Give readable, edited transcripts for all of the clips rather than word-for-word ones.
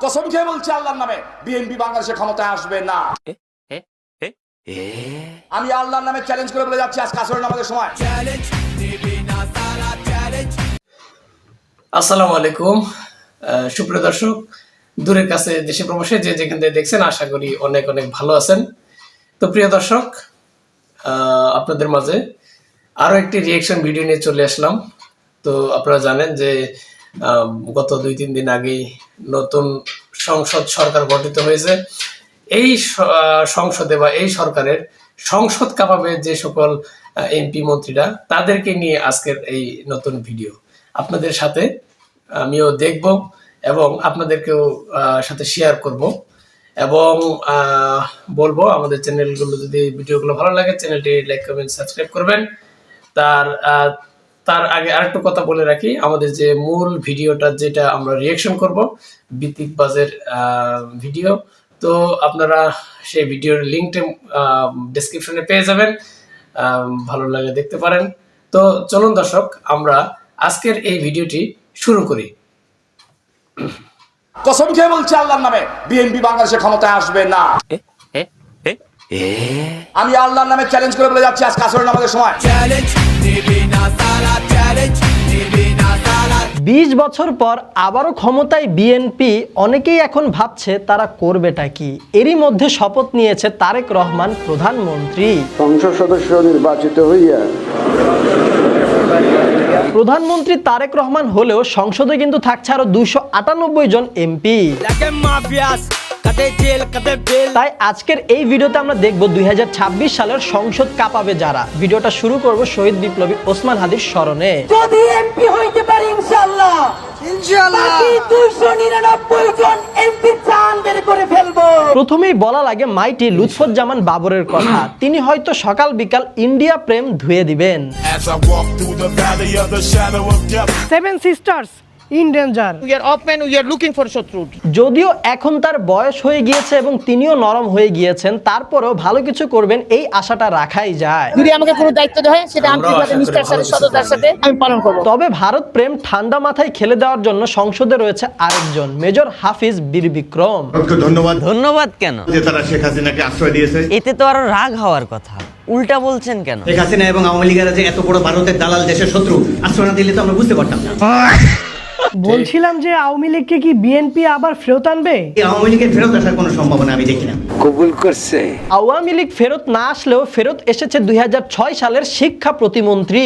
কসম খেয়ে বলছি আল্লাহর নামে, বিএনপি বাংলাদেশে ক্ষমতায় আসবে না। আমি আল্লাহর নামে চ্যালেঞ্জ করে বলে যাচ্ছি, আজকে আসরের নামাজের সময়। আসসালামু আলাইকুম সুপ্রিয় দর্শক, দূরের কাছে দেশে প্রবাসে যে যেখান থেকে দেখছেন, আশা করি অনেক অনেক ভালো আছেন। তো প্রিয় দর্শক, আপনাদের মাঝে আরো একটি রিয়েকশন ভিডিও নিয়ে চলে আসলাম। তো আপনারা জানেন যে গত 2-3 দিন আগেই নতুন সংসদ সরকার গঠিত হয়েছে। এই সংসদে বা এই সরকারের সংসদ কাঁপাবে যে সকল এমপি মন্ত্রীরা, তাদেরকে নিয়ে আজকের এই নতুন ভিডিও আপনাদের সাথে আমিও দেখব এবং আপনাদেরকেও সাথে শেয়ার করব এবং বলবো আমাদের চ্যানেলগুলো, যদি ভিডিওগুলো ভালো লাগে চ্যানেলটি লাইক কমেন্ট সাবস্ক্রাইব করবেন। তার আগে আরেকটু কথা বলে রাখি, আমাদের যে মূল ভিডিওটা যেটা আমরা রিয়েকশন করব বিতিকবাজের ভিডিও, তো আপনারা সেই ভিডিওর লিঙ্কটা ডেসক্রিপশনে পেয়ে যাবেন, ভালো লাগে দেখতে পারেন। তো চলুন দর্শক, আমরা আজকের এই ভিডিওটি শুরু করি। কসম খেয়ে বলছি আল্লাহর নামে, বিএনপি বাংলাদেশে ক্ষমতায় আসবে না। আমি আল্লাহর নামে চ্যালেঞ্জ করে বলে যাচ্ছি, আজকে আসরের নামাজের সময়। 20 বছর পর আবারও ক্ষমতায় বিএনপি। অনেকেই এখন ভাবছে তারা করবেটা কি। এরই মধ্যে শপথ নিয়েছে তারেক রহমান প্রধানমন্ত্রী। সংসদ সদস্য নির্বাচিত হইয়া প্রধানমন্ত্রী তারেক রহমান হলেও সংসদে কিন্তু থাকছে আরো 298 জন এমপি। তাই আজকের এই ভিডিওতে আমরা দেখব 2026 সালের সংসদ কাঁপাবে যারা। ভিডিওটা শুরু করব শহীদ বিপ্লবী ওসমান হাদির স্মরণে। যদি এমপি হইতে পারি ইনশাআল্লাহ, বাকি 299 জন এমপি চান বের করে ফেলবো। প্রথমেই বলা লাগে মাইটি লুৎফুজ্জামান বাবরের কথা। তিনি হয়তো সকাল বিকাল ইন্ডিয়া প্রেম ধুয়ে দিবেন। Seven sisters in danger. We are open, we are looking for Shatrut. যদিও এখন তার বয়স হয়ে গিয়েছে এবং তিনিও নরম হয়ে গিয়েছেন, তারপরেও ভালো কিছু করবেন এই আশাটা রাখাই যায়। যদি আমাকে কোনো দায়িত্ব দেয় সেটা আন্তরিকভাবে নিষ্ঠার সাথে সততার সাথে আমি পালন করব। তবে ভারত প্রেম ঠান্ডা মাথায় খেলে দেওয়ার জন্য সংসদে রয়েছে আরেকজন, মেজর হাফিজ বীর বিক্রম। ধন্যবাদ কেন? যে তারা শেখ হাসিনাকে আশ্রয় দিয়েছে। এতে তো আরো রাগ হওয়ার কথা, উল্টা বলছেন কেন? শেখ হাসিনা এবং আওয়ামী লীগের যে এত বড় ভারতের দালাল দেশের শত্রু, আশ্রয় না দিলে তো আমরা বুঝতে পারতাম না। বলছিলাম যে আওয়ামী লীগকে কি বিএনপি আবার ফেরত আনবে? আওয়ামী লীগের ফেরত আসার কোনো সম্ভাবনা আমি দেখি না। কবুল করছে। আওয়ামী লীগ ফেরত না আসলেও ফেরত এসেছে 2006 সালের শিক্ষা প্রতিমন্ত্রী।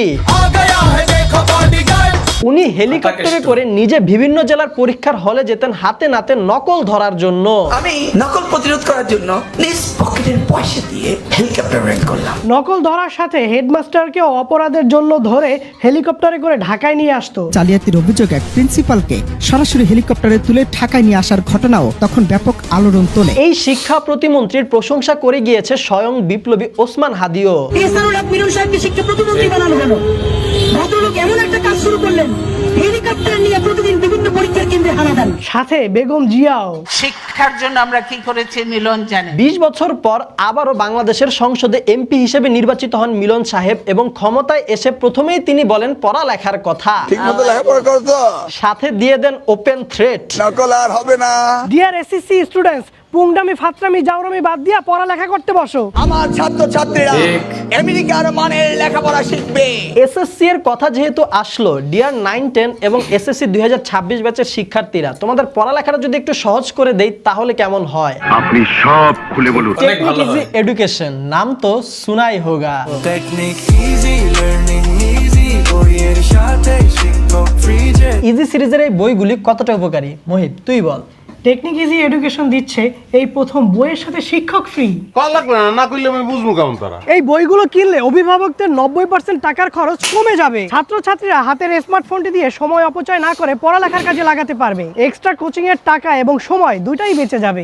উনি হেলিকপ্টারে করে নিজে বিভিন্ন জেলার পরীক্ষার হলে যেতেন হাতে নাতে নকল ধরার জন্য। আমি নকল প্রতিরোধ করার জন্য নিজ পকেটের পয়সা দিয়ে হেলিকপ্টার রেন্ট করলাম। নকল ধরার সাথে হেডমাস্টারকে অপরাধের জন্য ধরে হেলিকপ্টারে করে ঢাকায় নিয়ে আসতো। জালিয়াতির অভিযোগ এক প্রিন্সিপালকে সরাসরি হেলিকপ্টারে তুলে ঢাকায় নিয়ে আসার ঘটনাও তখন ব্যাপক আলোড়ন তোলে। এই শিক্ষা প্রতিমন্ত্রীর প্রশংসা করে গিয়েছে স্বয়ং বিপ্লবী ওসমান হাদিও। মিলন সাহেবকে শিক্ষা প্রতিমন্ত্রী বানানো কেন? ভদ্রলোক এমন একটা কাজ শুরু করলেন, হেলিকপ্টার নিয়ে প্রতিদিন বিভিন্ন পরীক্ষার কেন্দ্রে হানা দেন। সাথে বেগম জিয়াও। শিক্ষার জন্য আমরা কি করেছি মিলন জানে। 20 বছর পর আবারও বাংলাদেশের সংসদে এমপি হিসেবে নির্বাচিত হন মিলন সাহেব এবং ক্ষমতায় এসে প্রথমেই তিনি বলেন পড়ালেখার কথা। ঠিকমতো লেখাপড়া করতো, সাথে দিয়ে দেন ওপেন থ্রেট, নকল আর হবে না। ডিয়ার এসএসসি স্টুডেন্টস, পুংডামি ফাতরামি জাউরামি বাদ দিয়া পড়ালেখা করতে বসো। আমার ছাত্রছাত্রীরা আমেরিকার মানের লেখাপড়া শিখবে। এসএসসি এর কথা যেহেতু আসলো, ডিয়ার 9, 10 এবং এসএসসি 2026 ব্যাচের শিক্ষার্থীরা, তোমাদের পড়ালেখাটা যদি একটু সহজ করে দেই তাহলে কেমন হয়? আপনি সব খুলে বলুন। টেকনিক ইজি এডুকেশন, নাম তো সুনাই হোগা। ইজি সিরিজের এই বইগুলি কতটা উপকারী, মোহিত তুই বল। টেকনিক ইজি এডুকেশন দিচ্ছে এই প্রথম বইয়ের সাথে শিক্ষক ফ্রি। এই বইগুলো কিনলে অভিভাবকদের 90% টাকার খরচ কমে যাবে। ছাত্রছাত্রীরা হাতের স্মার্টফোনটি দিয়ে সময় অপচয় না করে পড়ালেখার কাজে লাগাতে পারবে। এক্সট্রা কোচিং এর টাকা এবং সময় দুটাই বেঁচে যাবে।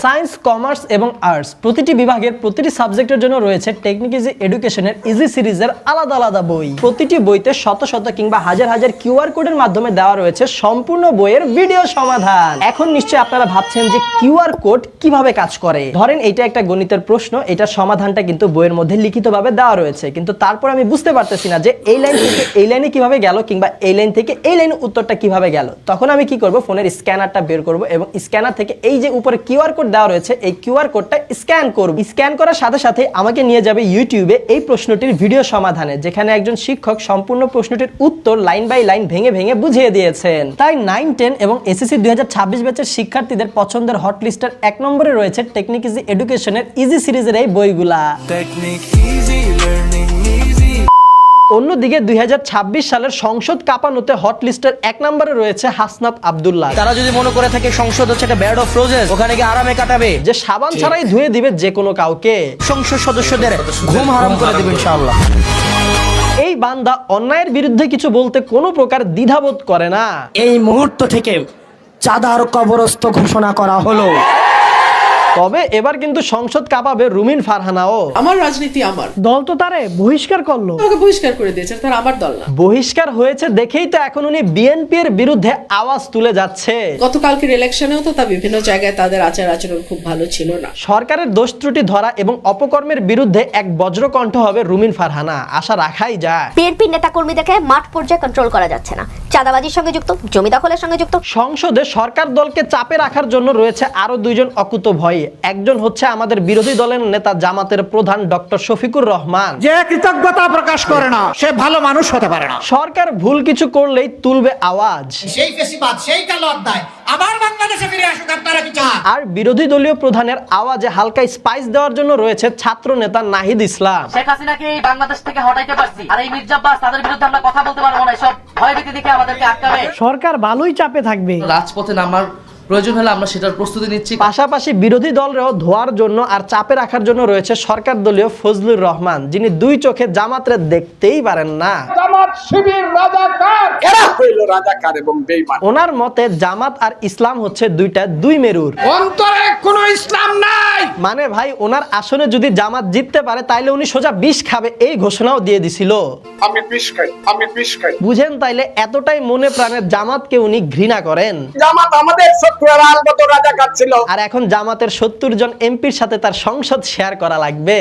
সায়েন্স, কমার্স এবং আর্টস প্রতিটি বিভাগের প্রতিটি সাবজেক্টের জন্য রয়েছে টেকনিক ইজি এডুকেশনের ইজি সিরিজের আলাদা আলাদা বই। প্রতিটি বইতে শত শত কিংবা হাজার হাজার কিউআর কোডের মাধ্যমে দেওয়া রয়েছে সম্পূর্ণ বইয়ের ভিডিও সমাধান। এখন নিশ্চয়ই আপনারা ভাবছেন যে কিউআর কোড কিভাবে কাজ করে। ধরেন এটা একটা গণিতের প্রশ্ন, এটার সমাধানটা কিন্তু বইয়ের মধ্যে লিখিতভাবে দেওয়া রয়েছে, কিন্তু তারপর আমি বুঝতে পারতেছি না যে এই লাইন থেকে এই লাইনে কিভাবে গেল কিংবা এই লাইন থেকে এই লাইনে উত্তরটা কিভাবে গেল। তখন আমি কি করব, ফোনের স্ক্যানারটা বের করব এবং স্ক্যানার থেকে এই যে উপরে কিউআর কোড দেওয়া রয়েছে এই কিউআর কোডটা স্ক্যান করব। স্ক্যান করার সাথে সাথে আমাকে নিয়ে যাবে ইউটিউবে এই প্রশ্নটির ভিডিও সমাধানে, যেখানে একজন শিক্ষক সম্পূর্ণ প্রশ্নটির উত্তর লাইন বাই লাইন ভেঙে ভেঙে বুঝিয়ে দিয়েছেন। তাই 9, 10 এবং এসএসসি 2026 ব্যাচের শিক্ষার্থীদের পছন্দের হট লিস্টের 1 নম্বরে রয়েছে টেকনিক ইজি এডুকেশনের ইজি সিরিজের এই বইগুলা। অন্যদিকে 2026 সালের সংসদ কাঁপানোতে হট লিস্টের 1 নম্বরে রয়েছে হাসনাত আব্দুল্লাহ। তারা যদি মনে করে থাকে সংসদ হচ্ছে একটা ব্যাড অফ রোজেস, ওখানে গিয়ে আরামে কাটাবে, যে সাবান ছাড়াই ধুয়ে দিবে যে কোনো কাউকে, সংসদ সদস্যদের ঘুম হারাম করে দিবে ইনশাআল্লাহ। এই বান্দা অন্যায়ের বিরুদ্ধে কিছু বলতে কোনো প্রকার দ্বিধাবোধ করে না। এই মুহূর্ত থেকে চাঁদার কবরস্থ ঘোষণা করা হলো। তবে এবার কিন্তু সংসদ কাঁপাবে রুমিন ফারহানাও। আমার রাজনীতি আমার দল তো তারে বহিষ্কার করলো। আমাকে বহিষ্কার করে দিয়েছে, তার আমার দল না। বহিষ্কার হয়েছে দেখেই তো এখন উনি বিএনপি এর বিরুদ্ধে আওয়াজ তুলে যাচ্ছে। গতকালকের ইলেকশনেও তো তা বিভিন্ন জায়গায় তাদের আচার আচরণ খুব ভালো ছিল না। সরকারের দোষ ত্রুটি ধরা এবং অপকর্মের বিরুদ্ধে এক বজ্রকণ্ঠ হবে রুমিন ফারহানা, আশা রাখাই যায়। বিএনপির নেতাকর্মীদেরকে মাঠ পর্যায়ে কন্ট্রোল করা যাচ্ছে না, চাঁদাবাজির সঙ্গে যুক্ত, জমি দখলের সঙ্গে যুক্ত। সংসদে সরকার দলকে চাপে রাখার জন্য রয়েছে আরো 2 জন অকুত ভয়ে। একজন হচ্ছে আমাদের বিরোধী দলের নেতা জামাতের প্রধান ডক্টর শফিকুর রহমান, যে কৃতজ্ঞতা প্রকাশ করে না সে ভালো মানুষ হতে পারে না। সরকার ভুল কিছু করলেই তুলবে আওয়াজ। সেই ফেসিবাদ, সেই কালো অধ্যায় আবার বাংলাদেশে ফিরে আসুক, আপনারা কি চান? আর বিরোধী দলীয় প্রধানের আওয়াজে হালকা স্পাইস দেওয়ার জন্য রয়েছে ছাত্র নেতা নাহিদ ইসলাম। শেখ হাসিনাকে বাংলাদেশ থেকে হটাইতে পারছি, আর এই মির্জা আব্বাস তাদের বিরুদ্ধে আমরা কথা বলতে পারবো না, সব ভয়ভীতি দেখে আমাদেরকে আটকাবে। সরকার ভালোই চাপে থাকবে। রাজপথে নামার প্রয়োজন হলে আমরা সেটার প্রস্তুতি নিচ্ছি। পাশাপাশি বিরোধী দলরেও ধোয়ার জন্য আর চাপে রাখার জন্য রয়েছে সরকার দলীয় ফজলুর রহমান, যিনি 2 চোখে জামাতরে দেখতেই পারেন না। জামাত শিবির রাজাকার, এরা হইল রাজাকার এবং বেঈমান। ওনার মতে জামাত আর ইসলাম হচ্ছে 2 মেরুর, অন্তরে কোনো ইসলাম নাই। মানে ভাই ওনার আসনে যদি জামাত জিততে পারে তাইলে উনি সোজা বিষ খাবে, এই ঘোষণাও দিয়ে দিছিল। আমি বিষ খাই, আমি বিষ খাই। বুঝেন তাইলে এতটাই মনে প্রাণে জামাতকে উনি ঘৃণা করেন। জামাত আমাদের শত্রুরা আলবত রাজাকার ছিল, আর এখন জামাতের 70 জন এমপির সাথে তার সংসদ শেয়ার করা লাগবে।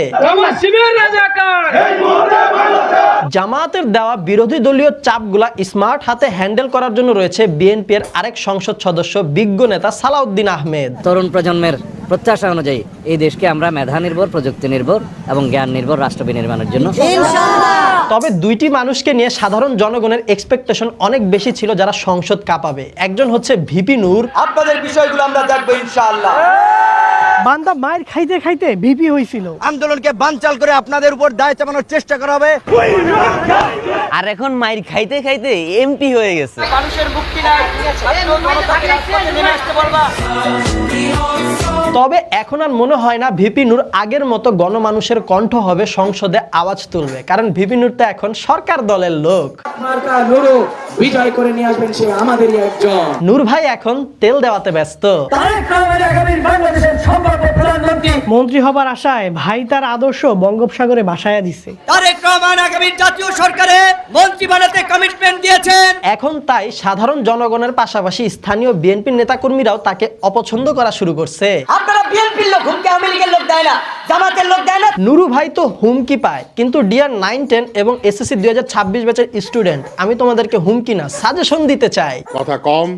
জামাতের দেওয়া বিরোধী দলীয় চাপগুলা স্মার্ট হাতে হ্যান্ডেল করার জন্য রয়েছে বিএনপির আরেক সংসদ সদস্য বিজ্ঞ নেতা সালাউদ্দিন আহমেদ। তরুণ প্রজন্মের প্রত্যাশা অনুযায়ী এই দেশকে আমরা মেধা নির্ভর, প্রযুক্তি নির্ভর এবং জ্ঞান নির্ভর রাষ্ট্র বিনির্মাণের জন্য। তবে 2টি মানুষকে নিয়ে সাধারণ জনগণের এক্সপেকটেশন অনেক বেশি ছিল যারা সংসদ কাঁপাবে। একজন হচ্ছে ভিপি নূর। আপনাদের বিষয়গুলো আমরা দেখবো ইনশাআল্লাহ। বান্দা মায়ের খাইতে খাইতে ভিপি হয়েছিল। আন্দোলনকে বানচাল করে আপনাদের উপর দায় চাপানোর চেষ্টা করা হবে। আর এখন মাইর খাইতে খাইতে এমপি হয়ে গেছে। মানুষের মুক্তি নাই, নেমে আসতে বলবা। তবে এখন আর মনে হয় না ভিপি নূর আগের মতো গণমানুষের কণ্ঠ হবে, সংসদে আওয়াজ তুলবে, কারণ ভিপি নূর তো এখন সরকার দলের লোক। বিজয় করে নিয়ে আসবেন সে আমাদেরই একজন। নূর ভাই এখন তেল দেওয়াতে ব্যস্ত। মন্ত্রী হবার আশায় ভাই তার আদর্শ বঙ্গোপসাগরে ভাসায়া দিছে। তারেক রহমান আগামীর জাতীয় সরকারে মন্ত্রী বানাতে কমিটমেন্ট দিয়েছেন। এখন তাই সাধারণ জনগণের পাশাপাশি স্থানীয় বিএনপির নেতাকর্মীরাও তাকে অপছন্দ করা শুরু করছে। আপনারা বিএনপির লোক, হুমকি আওয়ামী লীগের লোক দেয় না, জামাতের লোক দেয় না। নুরু ভাই তো হুমকি পায়, কিন্তু ডিয়ার 9, 10 এবং এসএসসি 2026 ব্যাচের স্টুডেন্ট, আমি তোমাদেরকে হুমকি না সাজেশন দিতে চাই। কথা কম।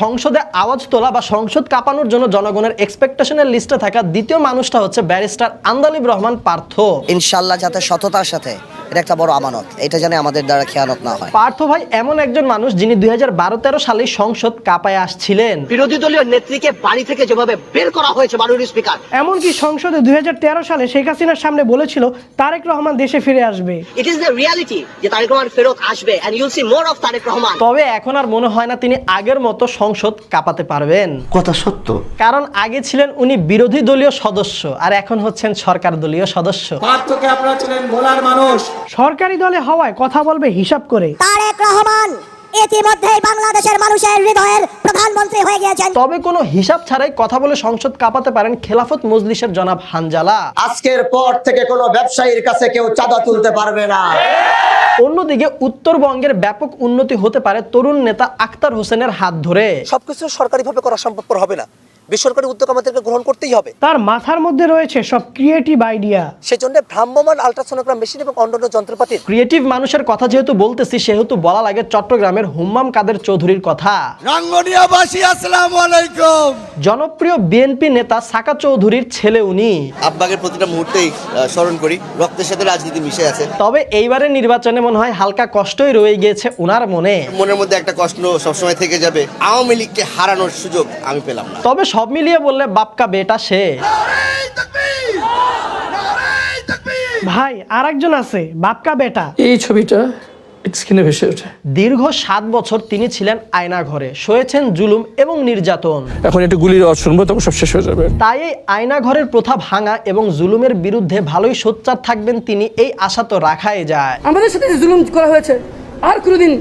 সংসদে আওয়াজ তোলা বা সংসদ কাঁপানোর জন্য জনগণের এক্সপেকটেশনের লিস্টে থাকা দ্বিতীয় মানুষটা হচ্ছে ব্যারিস্টার আন্দালিব রহমান পার্থ। ইনশাআল্লাহ যাতে সততার সাথে, এটা একটা বড় আমানত, এটা জানে আমাদের দ্বারা খেয়ানত না হয়। পার্থ ভাই এমন একজন মানুষ যিনি 2012-13 সালে সংসদ কাঁপায় আসছিলেন। বিরোধী দলীয় নেত্রীকে বাড়ি থেকে যেভাবে বের করা হয়েছে মাননীয় স্পিকার, এমনকি সংসদে 2013 সালে শেখ হাসিনার সামনে বলেছিল তারেক রহমান দেশে ফিরে আসবে। ইট ইজ দ্য রিয়ালিটি যে তারেক রহমান ফেরত আসবে, and you will see more of Tarique Rahman. তবে এখন আর মনে হয় না তিনি আগের মতো সংসদ কাঁপাতে পারবেন। কথা সত্য, কারণ আগে ছিলেন উনি বিরোধী দলীয় সদস্য আর এখন হচ্ছেন সরকার দলীয় সদস্য। পার্থকে আপনারা ছিলেন ভোলার মানুষ। সরকারি দলে হওয়ায় কথা বলবে হিসাব করে। তারেক রহমান ইতিমধ্যেই বাংলাদেশের মানুষের হৃদয়ের প্রধানমন্ত্রী হয়ে গিয়েছেন। তবে কোনো হিসাব ছাড়াই কথা বলে সংসদ কাঁপাতে পারেন খেলাফত মজলিসের জনাব হানজালা। আজকের পর থেকে কোনো ব্যবসায়ীর কাছে কেউ চাঁদা তুলতে পারবে না। অন্যদিকে উত্তরবঙ্গের ব্যাপক উন্নতি হতে পারে তরুণ নেতা আক্তার হোসেনের হাত ধরে। সবকিছু সরকারিভাবে করা সম্ভবপর হবে না, বেসরকারি উদ্যোগ আমাদেরকে গ্রহণ করতেই হবে। তার মাথার মধ্যে রয়েছে সব ক্রিয়েটিভ আইডিয়া। সেজন্য ভ্রাম্যমাণ আল্ট্রাসোনোগ্রাম মেশিন এবং অন্যান্য যন্ত্রপাতি। ক্রিয়েটিভ মানুষের কথা যেহেতু বলতেছি সেহেতু বলা লাগে চট্টগ্রামের হুম্মাম কাদের চৌধুরীর কথা। রাঙ্গনিয়াবাসী আসসালামু আলাইকুম। জনপ্রিয় বিএনপি নেতা সাকা চৌধুরীর ছেলে উনি। আব্বাকে প্রতিটা মুহূর্তেই স্মরণ করি, রক্তের সাথে রাজনীতি মিশে আছে। তবে এইবারের নির্বাচনে মনে হয় হালকা কষ্টই রয়ে গিয়েছে উনার মনের মধ্যে একটা কষ্ট সবসময় থেকে যাবে, আওয়ামী লীগকে হারানোর সুযোগ আমি পেলাম না। তবে সব মিলিয়ে বললে বাপকা বেটা সে। ভাই আরেকজন আছে বাপকা বেটা। এই ছবিটা স্ক্রিনে ভেসে ওঠে। দীর্ঘ 7 বছর তিনি ছিলেন আয়না ঘরে, সয়েছেন জুলুম এবং নির্যাতন। এখন একটু গুলির আওয়াজ শুনবো, তখন সব শেষ হয়ে যাবে। তাই এই আয়না ঘরের প্রথা ভাঙা এবং জুলুমের বিরুদ্ধে ভালোই সোচ্চার থাকবেন তিনি, এই আশা তো রাখাই যায়। আমাদের সাথে জুলুম করা হয়েছে, আর কোনোদিন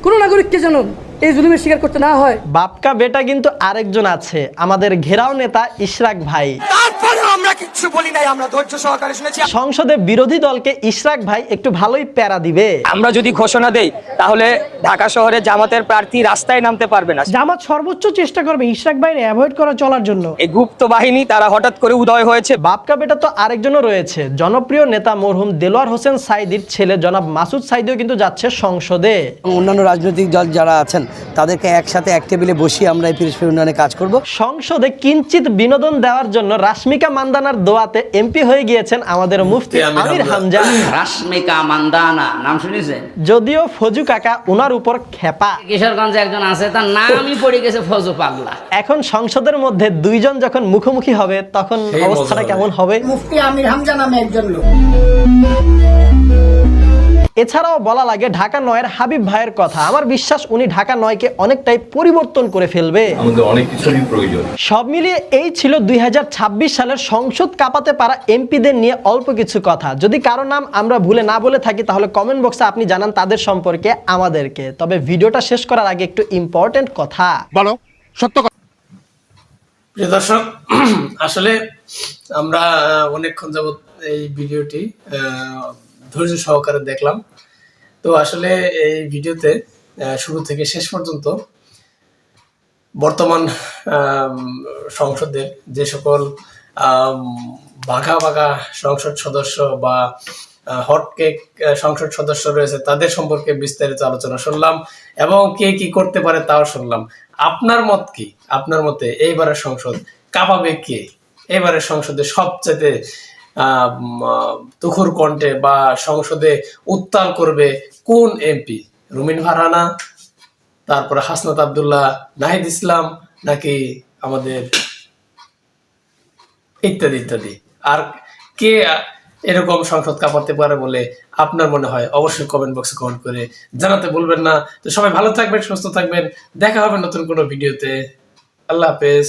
কোনো নাগরিককে যেন এই জুলুমের শিকার করতে না হয়। বাপকা বেটা কিন্তু আরেকজন আছে, আমাদের ঘেরাও নেতা ইশরাক ভাই। আমরা কিচ্ছু বলি নাই, আমরা ধৈর্য সহকারে শুনেছি। সংসদে বিরোধী দলকে ইশরাক ভাই একটু ভালোই প্যারা দিবে। আমরা যদি ঘোষণা দেই তাহলে ঢাকা শহরে জামাতের প্রার্থী রাস্তায় নামতে পারবে না। জামাত সর্বোচ্চ চেষ্টা করবে ইশরাক ভাইরে অ্যাভয়েড করা চলার জন্য। এই গুপ্ত বাহিনী তারা হঠাৎ করে উদয় হয়েছে। বাপকা বেটা তো আরেকজনও রয়েছে, জনপ্রিয় নেতা মরহুম দেলোয়ার হোসেন সাইদির ছেলে জনাব মাসুদ সাইদিও কিন্তু যাচ্ছে সংসদে। অন্যান্য রাজনৈতিক দল যারা আছেন তাদেরকে একসাথে এক টেবিলে বসিয়ে আমরা এই পিরিশপুর উন্নয়নে কাজ করব। সংসদে কিঞ্চিত বিনোদন দেওয়ার জন্য রাশমিকা মান্দানার দোয়াতে এমপি হয়ে গিয়েছেন আমাদের মুফতি আমির হামজা। রাশমিকা মান্দানা নাম শুনেছেন? যদিও ফজু কাকা উনার উপর খেপা। কিশোরগঞ্জে একজন আছে, তার নামই পড়ে গেছে ফজু পাগলা। এখন সংসদের মধ্যে দুইজন যখন মুখোমুখি হবে তখন অবস্থাটা কেমন হবে? মুফতি আমির হামজা নামে একজন লোক। এছাড়াও বলা লাগে ঢাকা 9-এর হাবিব ভাইয়ের কথা। আমার বিশ্বাস উনি ঢাকা 9-কে অনেকটাই পরিবর্তন করে ফেলবে। আমাদের অনেক কিছুরই প্রয়োজন। সব মিলিয়ে এই ছিল 2026 সালের সংসদ কাঁপাতে পারা এমপিদের নিয়ে অল্প কিছু কথা। যদি কারো নাম আমরা ভুলে না বলে থাকি তাহলে কমেন্ট বক্সে আপনি জানান তাদের সম্পর্কে আমাদেরকে। তবে ভিডিওটা শেষ করার আগে একটু ইম্পর্টেন্ট কথা বলো, সত্য কথা। প্রিয় দর্শক, আসলে আমরা অনেকক্ষণ যাবত এই ভিডিওটি ধৈর্য সহকারে দেখলাম। তো আসলে এই ভিডিওতে শুরু থেকে শেষ পর্যন্ত বর্তমান সংসদের যে সকল বাঘা বাঘা সংসদ সদস্য বা হটকেক সংসদ সদস্য রয়েছে তাদের সম্পর্কে বিস্তারিত আলোচনা শুনলাম এবং কে কি করতে পারে তাও শুনলাম। আপনার মত কি? আপনার মতে এইবারের সংসদ কাঁপাবে কে? এবারের সংসদে সবচেয়ে তুখুর কণ্ঠে বা সংসদে উত্তাল করবে কোন এমপি? রুমিন ফারহানা, তারপরে হাসনাত আব্দুল্লাহ, নাহিদ ইসলাম, নাকি আমাদের ইত্যাদি ইত্যাদি? আর কে এরকম সংসদ কাঁপাতে পারে বলে আপনার মনে হয়? অবশ্যই কমেন্ট বক্সে কমেন্ট করে জানাতে ভুলবেন না। তো সবাই ভালো থাকবেন, সুস্থ থাকবেন, দেখা হবে নতুন কোনো ভিডিওতে। আল্লাহ হাফেজ।